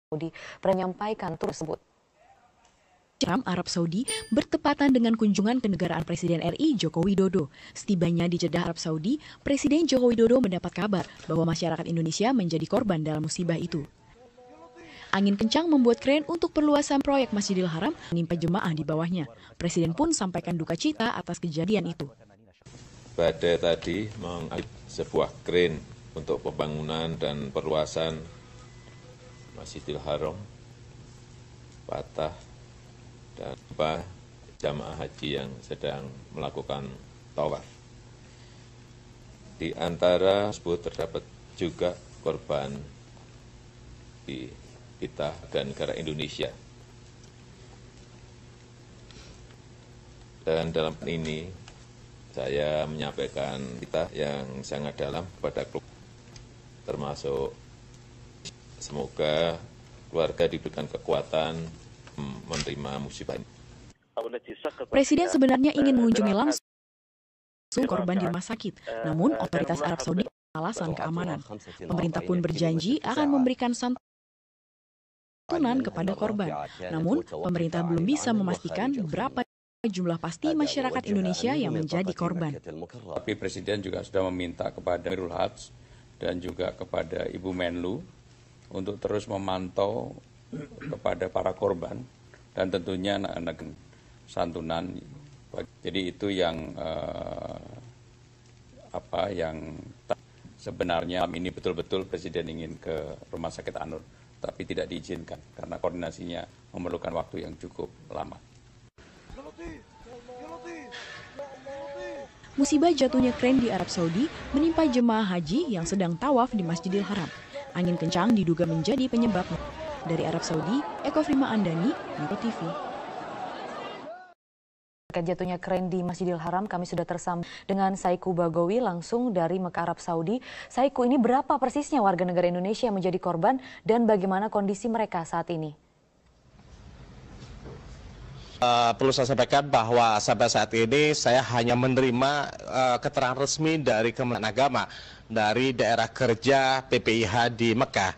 Saudi menyampaikan tersebut. Arab Saudi bertepatan dengan kunjungan kenegaraan Presiden RI Joko Widodo. Setibanya di Jeddah, Arab Saudi, Presiden Joko Widodo mendapat kabar bahwa masyarakat Indonesia menjadi korban dalam musibah itu. Angin kencang membuat kren untuk perluasan proyek Masjidil Haram menimpa jemaah di bawahnya. Presiden pun sampaikan duka cita atas kejadian itu. Badai tadi mengangkut sebuah kren untuk pembangunan dan perluasan Masjidil Haram patah dan jamaah haji yang sedang melakukan tawaf. Di antara tersebut terdapat juga korban di kita dan negara Indonesia. Dan dalam ini saya menyampaikan kita yang sangat dalam kepada keluarga, termasuk semoga keluarga diberikan kekuatan menerima musibah ini. Presiden sebenarnya ingin mengunjungi langsung korban di rumah sakit, namun otoritas Arab Saudi alasan keamanan. Pemerintah pun berjanji akan memberikan santunan kepada korban. Namun, pemerintah belum bisa memastikan berapa jumlah pasti masyarakat Indonesia yang menjadi korban. Tapi Presiden juga sudah meminta kepada Amirul Hajj dan juga kepada Ibu Menlu untuk terus memantau kepada para korban dan tentunya anak-anak santunan. Jadi itu yang yang sebenarnya ini betul-betul Presiden ingin ke Rumah Sakit Anur, tapi tidak diizinkan karena koordinasinya memerlukan waktu yang cukup lama. Musibah jatuhnya kren di Arab Saudi menimpa jemaah haji yang sedang tawaf di Masjidil Haram. Angin kencang diduga menjadi penyebabnya. Dari Arab Saudi, Eko Frima Andani, Metro TV. Terkait jatuhnya kren di Masjidil Haram, kami sudah tersambung dengan Saiku Bagowi langsung dari Mekah, Arab Saudi. Saiku, ini berapa persisnya warga negara Indonesia yang menjadi korban dan bagaimana kondisi mereka saat ini? Perlu saya sampaikan bahwa sampai saat ini saya hanya menerima keterangan resmi dari Kementerian Agama dari daerah kerja PPIH di Mekah.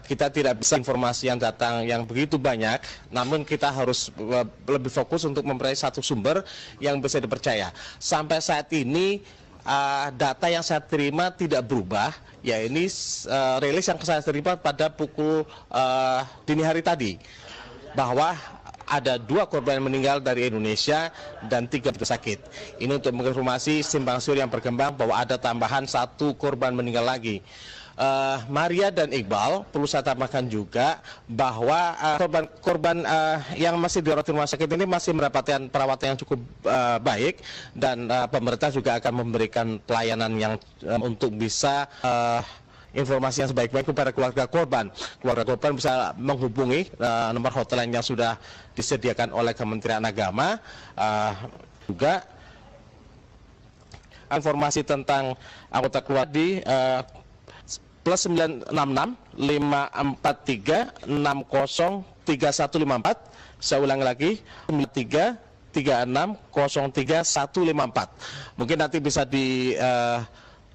Kita tidak bisa informasi yang datang yang begitu banyak, namun kita harus lebih fokus untuk memperoleh satu sumber yang bisa dipercaya. Sampai saat ini data yang saya terima tidak berubah, ya ini rilis yang saya terima pada pukul dini hari tadi, bahwa ada 2 korban meninggal dari Indonesia dan 3 sakit. Ini untuk menginformasi simpang siur yang berkembang bahwa ada tambahan 1 korban meninggal lagi. Maria dan Iqbal, perlu saya tambahkan juga bahwa korban yang masih dirawat di rumah sakit ini masih mendapatkan perawatan yang cukup baik, dan pemerintah juga akan memberikan pelayanan yang untuk bisa informasi yang sebaik-baik kepada keluarga korban. Keluarga korban bisa menghubungi nomor hotline yang sudah disediakan oleh Kementerian Agama. Juga informasi tentang anggota keluarga di plus 966 543 60 3154. Saya ulangi lagi, 93 36 03 154. Mungkin nanti bisa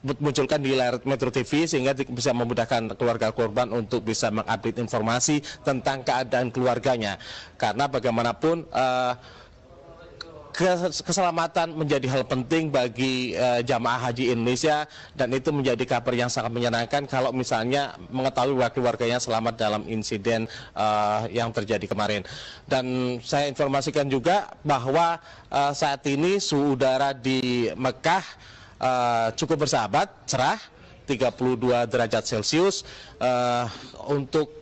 munculkan di layar Metro TV sehingga bisa memudahkan keluarga korban untuk bisa mengupdate informasi tentang keadaan keluarganya. Karena bagaimanapun keselamatan menjadi hal penting bagi jamaah haji Indonesia, dan itu menjadi kabar yang sangat menyenangkan kalau misalnya mengetahui keluarganya selamat dalam insiden yang terjadi kemarin. Dan saya informasikan juga bahwa saat ini suhu udara di Mekah cukup bersahabat, cerah, 32 derajat Celcius. Untuk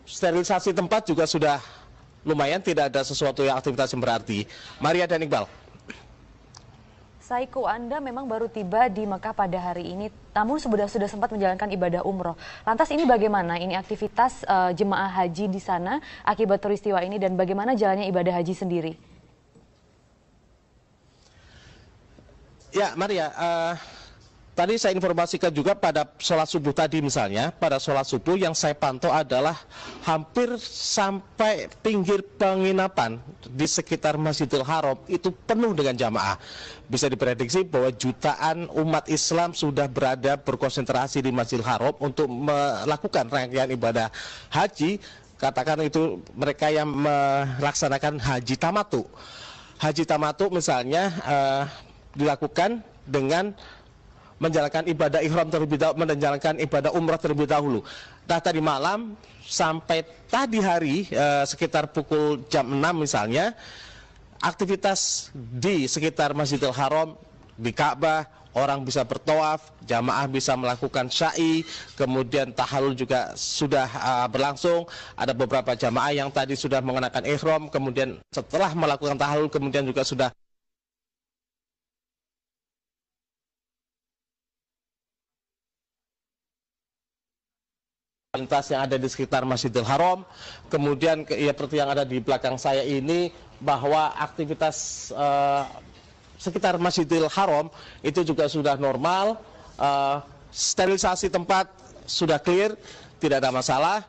sterilisasi tempat juga sudah lumayan, tidak ada sesuatu yang aktivitas yang berarti. Maria dan Iqbal. Saiku, Anda memang baru tiba di Mekah pada hari ini, namun sudah sempat menjalankan ibadah umroh. Lantas ini bagaimana? Ini aktivitas jemaah haji di sana akibat peristiwa ini, dan bagaimana jalannya ibadah haji sendiri? Ya, Maria, tadi saya informasikan juga pada sholat subuh tadi misalnya, pada sholat subuh yang saya pantau adalah hampir sampai pinggir penginapan di sekitar Masjidil Haram itu penuh dengan jamaah. Bisa diprediksi bahwa jutaan umat Islam sudah berada berkonsentrasi di Masjidil Haram untuk melakukan rangkaian ibadah haji. Katakan itu mereka yang melaksanakan haji tamatu. Haji tamatu misalnya dilakukan dengan menjalankan ibadah ihram terlebih dahulu, menjalankan ibadah umrah terlebih dahulu. Nah, tadi malam sampai tadi hari sekitar pukul jam 6 misalnya, aktivitas di sekitar Masjidil Haram, di Ka'bah, orang bisa bertawaf, jamaah bisa melakukan syai, kemudian tahallul juga sudah berlangsung. Ada beberapa jamaah yang tadi sudah mengenakan ihram, kemudian setelah melakukan tahallul kemudian juga sudah lintas yang ada di sekitar Masjidil Haram. Kemudian ya seperti yang ada di belakang saya ini, bahwa aktivitas sekitar Masjidil Haram itu juga sudah normal, sterilisasi tempat sudah clear, tidak ada masalah.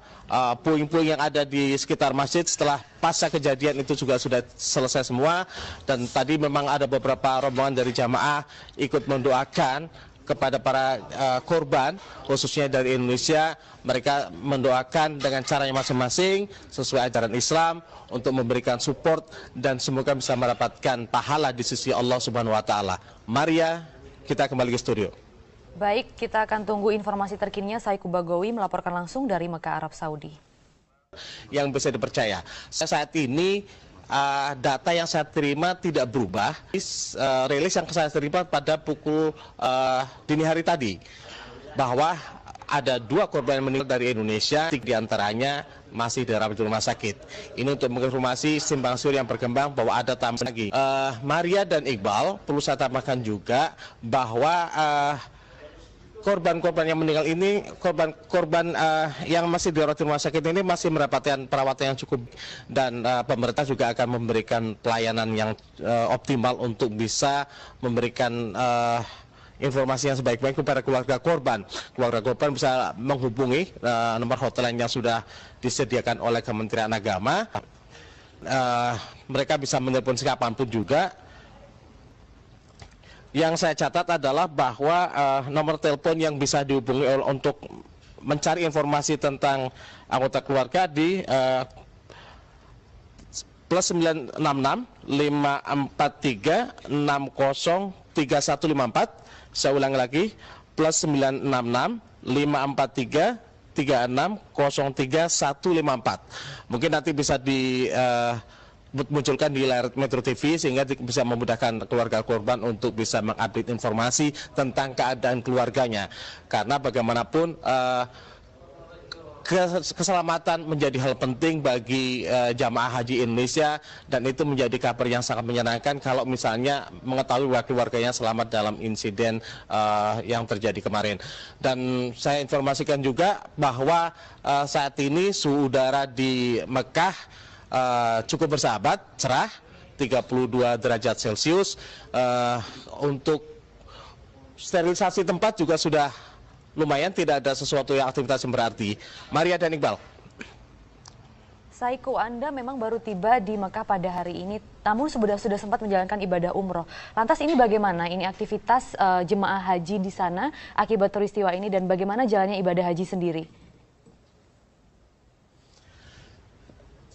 Puing-puing yang ada di sekitar masjid setelah pasca kejadian itu juga sudah selesai semua. Dan tadi memang ada beberapa rombongan dari jamaah ikut mendoakan kepada para korban, khususnya dari Indonesia. Mereka mendoakan dengan caranya masing-masing sesuai ajaran Islam untuk memberikan support dan semoga bisa mendapatkan pahala di sisi Allah Subhanahu wa taala. Maria, kita kembali ke studio. Baik, kita akan tunggu informasi terkininya. Saiku Bagowi melaporkan langsung dari Mekah, Arab Saudi. Yang bisa dipercaya. Saat ini data yang saya terima tidak berubah. Rilis yang saya terima pada pukul dini hari tadi, bahwa ada 2 korban meninggal dari Indonesia, 3 diantaranya masih dirawat di rumah sakit. Ini untuk menginformasi simpang siur yang berkembang bahwa ada tambahan lagi. Maria dan Iqbal, perlu saya tambahkan juga bahwa korban-korban yang meninggal ini, korban yang masih dirawat di rumah sakit ini masih mendapatkan perawatan yang cukup, dan pemerintah juga akan memberikan pelayanan yang optimal untuk bisa memberikan informasi yang sebaik-baik kepada keluarga korban. Keluarga korban bisa menghubungi nomor hotline yang sudah disediakan oleh Kementerian Agama. Mereka bisa menelpon siapapun juga. Yang saya catat adalah bahwa nomor telepon yang bisa dihubungi untuk mencari informasi tentang anggota keluarga di plus 966 543 60 3154. Saya ulang lagi, plus 966 543 36 03 154. Mungkin nanti bisa dimunculkan di layar Metro TV sehingga bisa memudahkan keluarga korban untuk bisa mengupdate informasi tentang keadaan keluarganya. Karena bagaimanapun keselamatan menjadi hal penting bagi jamaah haji Indonesia, dan itu menjadi kabar yang sangat menyenangkan kalau misalnya mengetahui keluarganya selamat dalam insiden yang terjadi kemarin. Dan saya informasikan juga bahwa saat ini suhu udara di Mekah cukup bersahabat, cerah, 32 derajat Celcius. Untuk sterilisasi tempat juga sudah lumayan, tidak ada sesuatu yang aktivitas yang berarti. Maria dan Iqbal. Saiku, Anda memang baru tiba di Mekah pada hari ini, namun sudah sempat menjalankan ibadah umroh. Lantas ini bagaimana? Ini aktivitas jemaah haji di sana akibat peristiwa ini, dan bagaimana jalannya ibadah haji sendiri?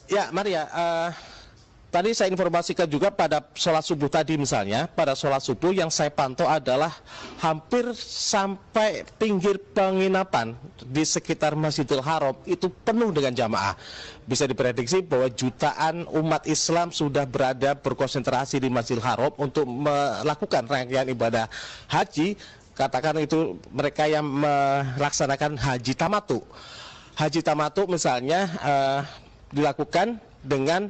Ya, Maria, tadi saya informasikan juga pada sholat subuh tadi misalnya, pada sholat subuh yang saya pantau adalah hampir sampai pinggir penginapan di sekitar Masjidil Haram itu penuh dengan jamaah. Bisa diprediksi bahwa jutaan umat Islam sudah berada berkonsentrasi di Masjidil Haram untuk melakukan rangkaian ibadah haji. Katakan itu mereka yang melaksanakan haji tamatu. Haji tamatu misalnya dilakukan dengan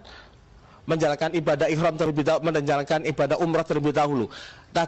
menjalankan ibadah ihram terlebih dahulu, menjalankan ibadah umrah terlebih dahulu. Nah,